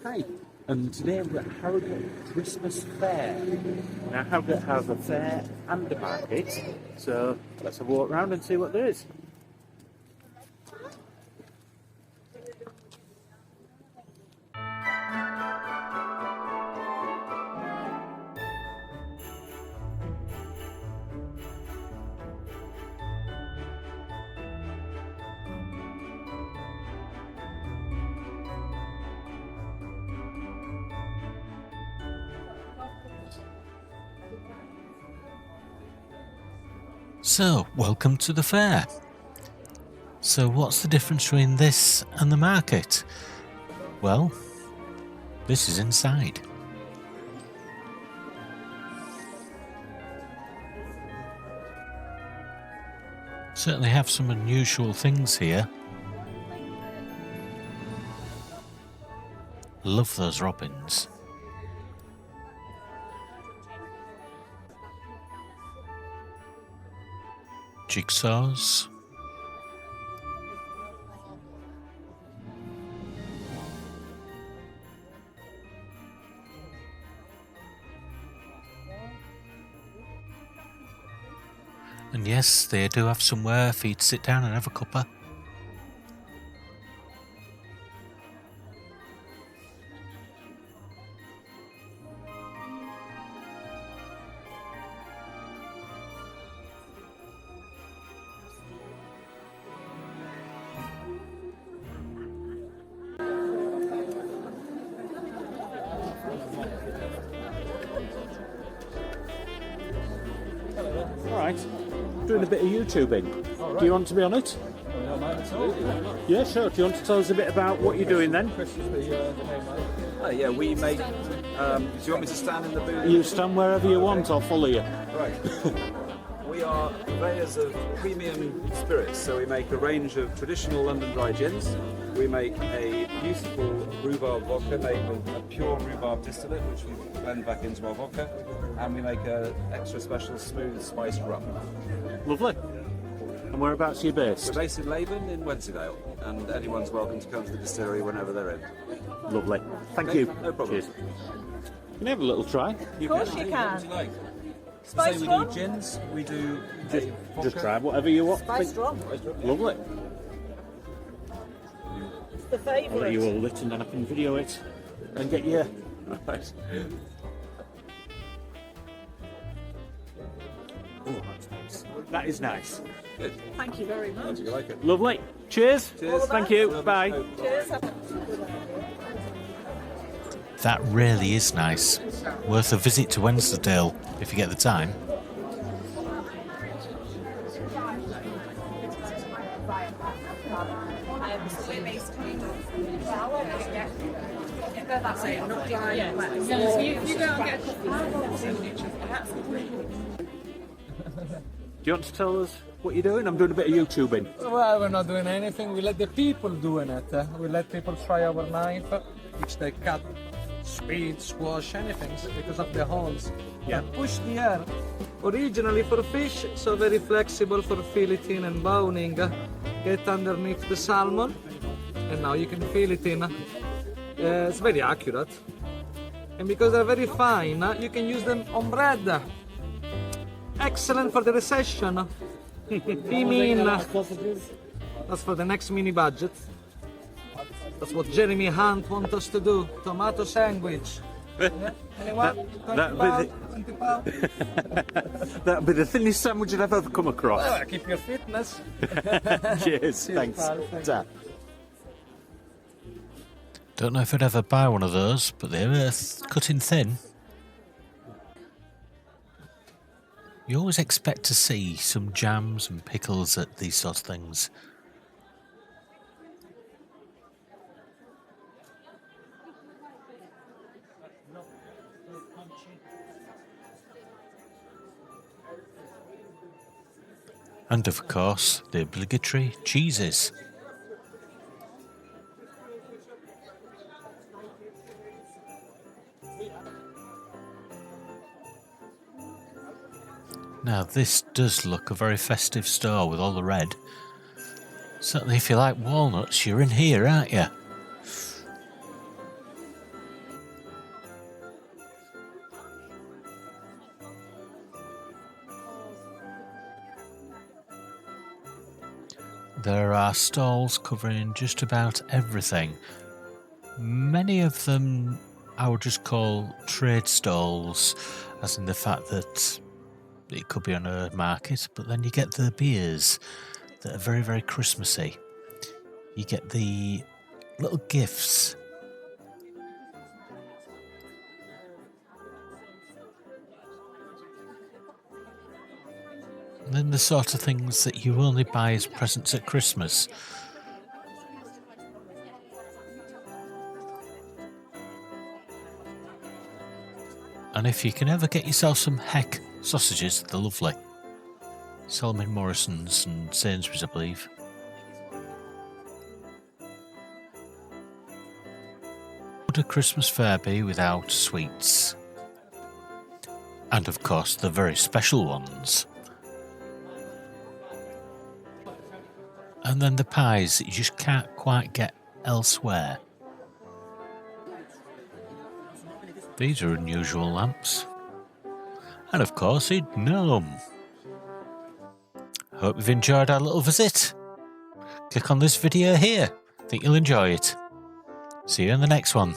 Hi, and today we're at Harrogate Christmas Fair. Now Harrogate has a fair and a market, so let's have a walk around and see what there is. So, welcome to the fair. So what's the difference between this and the market? Well, this is inside. Certainly have some unusual things here. Love those robins. Jigsaws. And yes, they do have somewhere for you to sit down and have a cuppa. Alright, doing a bit of YouTubing. Do you want to be on it? Yeah, sure. Do you want to tell us a bit about what you're doing then? Yeah, we make. Do you want me to stand in the booth? You stand wherever you want, I'll follow you. Right. We are purveyors of premium spirits, so we make a range of traditional London dry gins. We make a beautiful rhubarb vodka made with a pure rhubarb distillate, which we blend back into our vodka, and we make an extra special smooth spiced rum. Lovely. And whereabouts are you based? We're based in Laban in Wensleydale, and anyone's welcome to come to the distillery whenever they're in. Lovely. Thank you. No problem. Cheers. Can you have a little try? Of course you can. What do you like? Spiced we rum? do gins, we do Just try whatever you want. Spiced rum. Lovely. It's the I'll let favourite. you all lit and then I can video it and get you. Right. Oh, that's nice. That is nice. Thank you very much. Do you like it? Lovely. Cheers. Cheers. Thank you. Bye. Cheers. That really is nice. Worth a visit to Wensleydale if you get the time. Do you want to tell us what you're doing? I'm doing a bit of YouTubing. Well, we're not doing anything. We let the people doing it. We let people try our knife, which they cut, speed, squash, anything because of the holes. Yeah. Push the air. Originally for fish, so very flexible for filleting and boning. Get underneath the salmon, and now you can fillet it in. It's very accurate. And because they're very fine, you can use them on bread. Excellent for the recession. Mean. That's for the next mini budget. That's what Jeremy Hunt wants us to do. Tomato sandwich. Anyone? That'd be the thinnest sandwich I've ever come across. Well, keep your fitness. Cheers. Thanks. pal. Ta. Don't know if I'd ever buy one of those, but they're cutting thin. You always expect to see some jams and pickles at these sort of things. And of course, the obligatory cheeses. Now this does look a very festive store with all the red. Certainly if you like walnuts, you're in here, aren't you? There are stalls covering just about everything. Many of them I would just call trade stalls, as in the fact that it could be on a market, but then you get the beers that are very, very Christmassy. You get the little gifts. And then the sort of things that you only buy as presents at Christmas. And if you can ever get yourself some Heck sausages, they're lovely. Sell them in Morrison's and Sainsbury's, I believe. Would a Christmas fair be without sweets? And of course, the very special ones. And then the pies that you just can't quite get elsewhere. These are unusual lamps. And of course, a gnome. Hope you've enjoyed our little visit. Click on this video here. I think you'll enjoy it. See you in the next one.